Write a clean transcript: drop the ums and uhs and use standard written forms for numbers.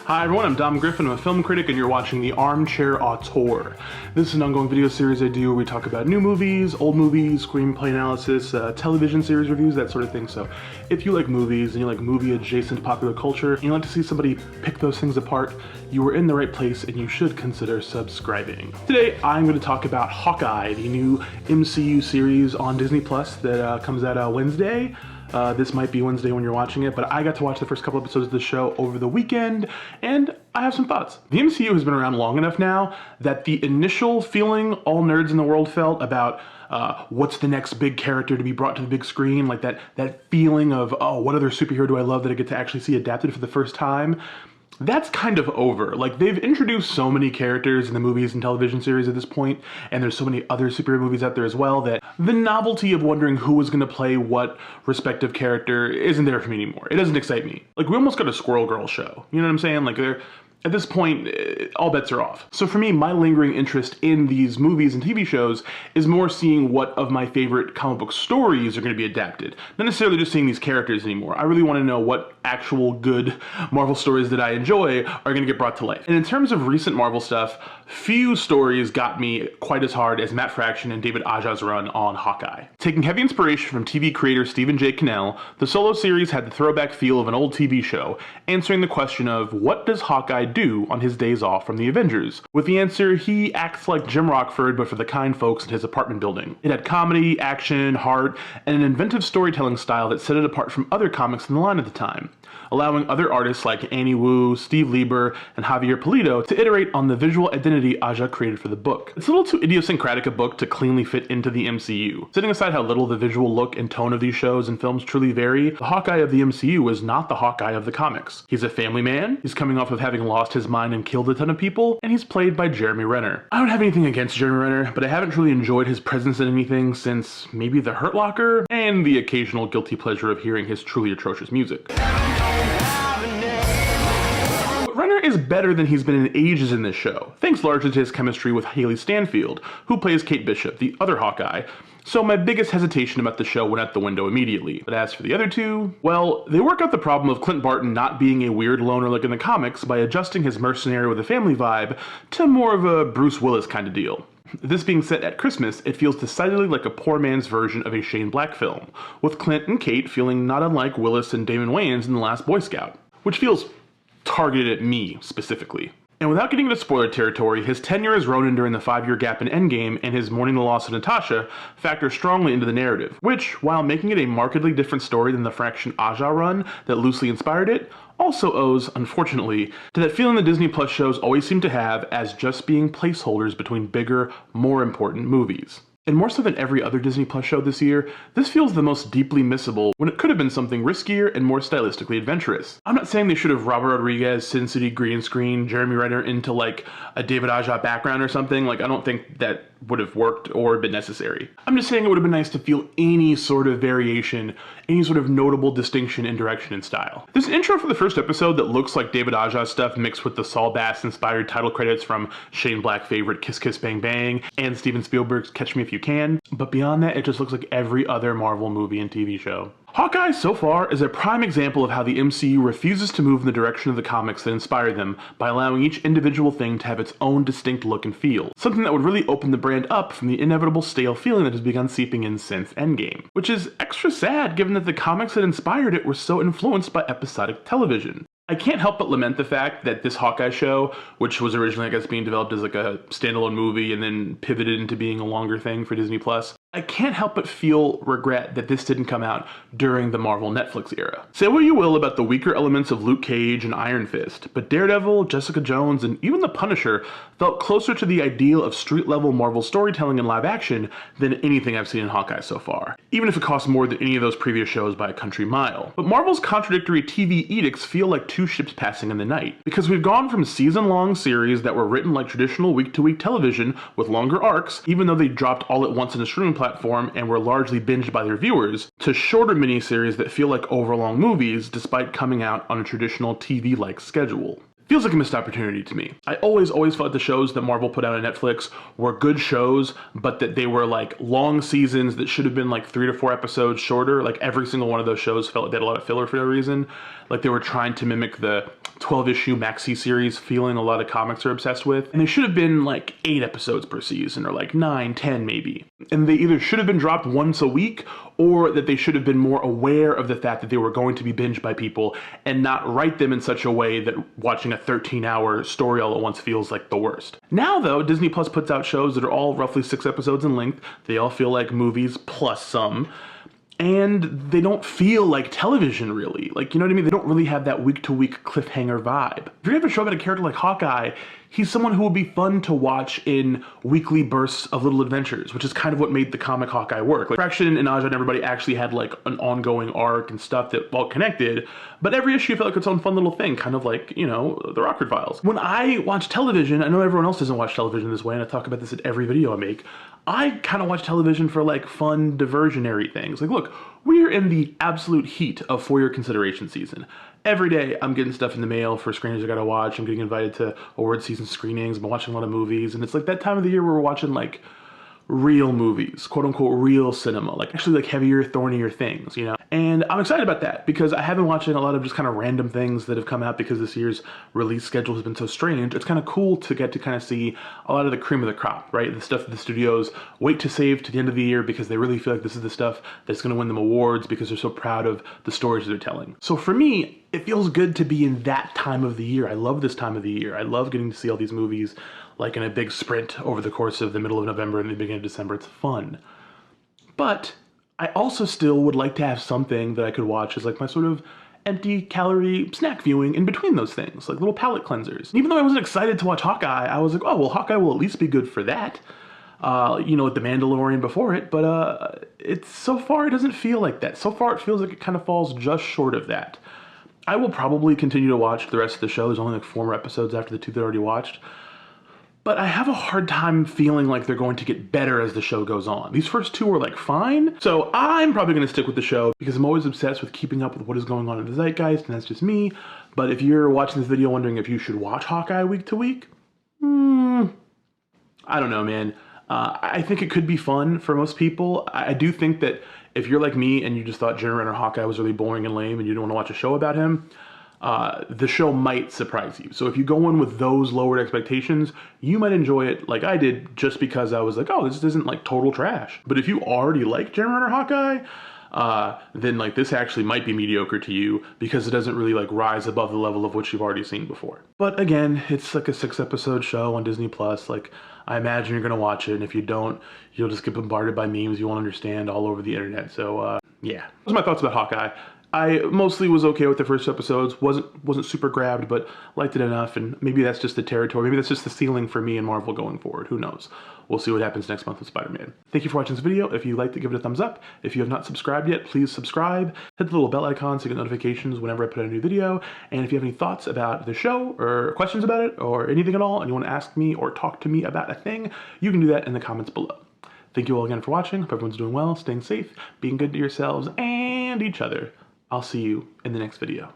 Hi everyone, I'm Dom Griffin, I'm a film critic, and you're watching the Armchair Auteur. This is an ongoing video series I do where we talk about new movies, old movies, screenplay analysis, television series reviews, that sort of thing. So if you like movies and you like movie adjacent popular culture and you like to see somebody pick those things apart, you are in the right place and you should consider subscribing. Today I'm going to talk about Hawkeye, the new MCU series on Disney Plus that comes out Wednesday. This might be Wednesday when you're watching it, but I got to watch the first couple episodes of the show over the weekend, and I have some thoughts. The MCU has been around long enough now that the initial feeling all nerds in the world felt about what's the next big character to be brought to the big screen, like that feeling of, oh, what other superhero do I love that I get to actually see adapted for the first time? That's kind of over. Like, they've introduced so many characters in the movies and television series at this point, and there's so many other superhero movies out there as well, that the novelty of wondering who is going to play what respective character isn't there for me anymore. It doesn't excite me. Like, we almost got a Squirrel Girl show. You know what I'm saying? Like, at this point, all bets are off. So for me, my lingering interest in these movies and TV shows is more seeing what of my favorite comic book stories are going to be adapted. Not necessarily just seeing these characters anymore. I really want to know what actual good Marvel stories that I enjoy are going to get brought to life. And in terms of recent Marvel stuff, few stories got me quite as hard as Matt Fraction and David Aja's run on Hawkeye. Taking heavy inspiration from TV creator Stephen J. Cannell, the solo series had the throwback feel of an old TV show, answering the question of what does Hawkeye do on his days off from the Avengers? With the answer, he acts like Jim Rockford but for the kind folks in his apartment building. It had comedy, action, heart, and an inventive storytelling style that set it apart from other comics in the line at the time, allowing other artists like Annie Wu, Steve Lieber, and Javier Pulido to iterate on the visual identity Aja created for the book. It's a little too idiosyncratic a book to cleanly fit into the MCU. Setting aside how little the visual look and tone of these shows and films truly vary, the Hawkeye of the MCU is not the Hawkeye of the comics. He's a family man, he's coming off of having lost his mind and killed a ton of people, and he's played by Jeremy Renner. I don't have anything against Jeremy Renner, but I haven't truly enjoyed his presence in anything since maybe The Hurt Locker, and the occasional guilty pleasure of hearing his truly atrocious music. Renner is better than he's been in ages in this show, thanks largely to his chemistry with Hailee Stanfield, who plays Kate Bishop, the other Hawkeye, so my biggest hesitation about the show went out the window immediately. But as for the other two, well, they work out the problem of Clint Barton not being a weird loner like in the comics by adjusting his mercenary with a family vibe to more of a Bruce Willis kind of deal. This being set at Christmas, it feels decidedly like a poor man's version of a Shane Black film, with Clint and Kate feeling not unlike Willis and Damon Wayans in The Last Boy Scout, which feels targeted at me specifically. And without getting into spoiler territory, his tenure as Ronin during the 5-year gap in Endgame and his mourning the loss of Natasha factor strongly into the narrative, which, while making it a markedly different story than the Fraction Aja run that loosely inspired it, also owes, unfortunately, to that feeling the Disney Plus shows always seem to have as just being placeholders between bigger, more important movies. And more so than every other Disney Plus show this year, this feels the most deeply missable when it could have been something riskier and more stylistically adventurous. I'm not saying they should have Robert Rodriguez, Sin City green screen, Jeremy Renner into like a David Aja background or something. Like, I don't think that would have worked or been necessary. I'm just saying it would have been nice to feel any sort of variation, any sort of notable distinction in direction and style. This intro for the first episode that looks like David Aja stuff mixed with the Saul Bass inspired title credits from Shane Black favorite Kiss Kiss Bang Bang and Steven Spielberg's Catch Me If You Can, but beyond that it just looks like every other Marvel movie and TV show. Hawkeye, so far, is a prime example of how the MCU refuses to move in the direction of the comics that inspire them by allowing each individual thing to have its own distinct look and feel, something that would really open the brand up from the inevitable stale feeling that has begun seeping in since Endgame, which is extra sad given that the comics that inspired it were so influenced by episodic television. I can't help but lament the fact that this Hawkeye show, which was originally, I guess, being developed as like a standalone movie and then pivoted into being a longer thing for Disney Plus, I can't help but feel regret that this didn't come out during the Marvel Netflix era. Say what you will about the weaker elements of Luke Cage and Iron Fist, but Daredevil, Jessica Jones, and even The Punisher felt closer to the ideal of street-level Marvel storytelling and live action than anything I've seen in Hawkeye so far, even if it costs more than any of those previous shows by a country mile. But Marvel's contradictory TV edicts feel like two ships passing in the night, because we've gone from season-long series that were written like traditional week-to-week television with longer arcs, even though they dropped all at once in a streaming platform and were largely binged by their viewers, to shorter miniseries that feel like overlong movies despite coming out on a traditional TV-like schedule. feels like a missed opportunity to me. I always felt the shows that Marvel put out on Netflix were good shows, but that they were like long seasons that should have been like 3 to 4 episodes shorter. Like every single one of those shows felt like they had a lot of filler for no reason. Like they were trying to mimic the 12-issue maxi series feeling a lot of comics are obsessed with. And they should have been like 8 episodes per season, or like 9, 10 maybe. And they either should have been dropped once a week, or that they should have been more aware of the fact that they were going to be binged by people and not write them in such a way that watching a 13-hour story all at once feels like the worst. Now though, Disney Plus puts out shows that are all roughly 6 episodes in length. They all feel like movies plus some. And they don't feel like television really. Like, you know what I mean? They don't really have that week-to-week cliffhanger vibe. If you're gonna have a show about a character like Hawkeye, he's someone who would be fun to watch in weekly bursts of little adventures, which is kind of what made the comic Hawkeye work. Like Fraction and Aja and everybody actually had like an ongoing arc and stuff that all connected, but every issue felt like its own fun little thing, kind of like, you know, the Rockford Files. When I watch television, I know everyone else doesn't watch television this way, and I talk about this in every video I make, I kind of watch television for like fun, diversionary things. Like, look, we're in the absolute heat of For Your Consideration season. Every day I'm getting stuff in the mail for screenings I gotta watch. I'm getting invited to award season screenings. I've been watching a lot of movies, and it's like that time of the year where we're watching like real movies, quote unquote real cinema, like actually like heavier, thornier things, you know? And I'm excited about that because I have been watching a lot of just kind of random things that have come out because this year's release schedule has been so strange. It's kind of cool to get to kind of see a lot of the cream of the crop, right? The stuff that the studios wait to save to the end of the year because they really feel like this is the stuff that's gonna win them awards because they're so proud of the stories they're telling. So for me, it feels good to be in that time of the year. I love this time of the year. I love getting to see all these movies like in a big sprint over the course of the middle of November and the beginning of December. It's fun. But I also still would like to have something that I could watch as like my sort of empty calorie snack viewing in between those things, like little palate cleansers. Even though I wasn't excited to watch Hawkeye, I was like, oh, well, Hawkeye will at least be good for that. You know, with The Mandalorian before it, but it's so far it doesn't feel like that. So far it feels like it kind of falls just short of that. I will probably continue to watch the rest of the show. There's only like 4 more episodes after the 2 that I already watched. But I have a hard time feeling like they're going to get better as the show goes on. These first 2 are like fine. So I'm probably gonna stick with the show because I'm always obsessed with keeping up with what is going on in the zeitgeist, and that's just me. But if you're watching this video wondering if you should watch Hawkeye week to week, I don't know, man. I think it could be fun for most people. I do think that if you're like me and you just thought Renner Hawkeye was really boring and lame and you don't want to watch a show about him, the show might surprise you. So if you go in with those lowered expectations, you might enjoy it like I did just because I was like, oh, this isn't like total trash. But if you already like Renner Hawkeye, then like this actually might be mediocre to you because it doesn't really like rise above the level of what you've already seen before. But again, it's like a 6-episode show on Disney Plus. Like I imagine you're gonna watch it, and if you don't, you'll just get bombarded by memes you won't understand all over the internet. So yeah, those are my thoughts about Hawkeye. I mostly was okay with the first episodes, wasn't super grabbed, but liked it enough, and maybe that's just the territory, maybe that's just the ceiling for me and Marvel going forward, who knows. We'll see what happens next month with Spider-Man. Thank you for watching this video. If you liked it, give it a thumbs up. If you have not subscribed yet, please subscribe. Hit the little bell icon so you get notifications whenever I put out a new video, and if you have any thoughts about the show, or questions about it, or anything at all, and you want to ask me or talk to me about a thing, you can do that in the comments below. Thank you all again for watching. Hope everyone's doing well, staying safe, being good to yourselves and each other. I'll see you in the next video.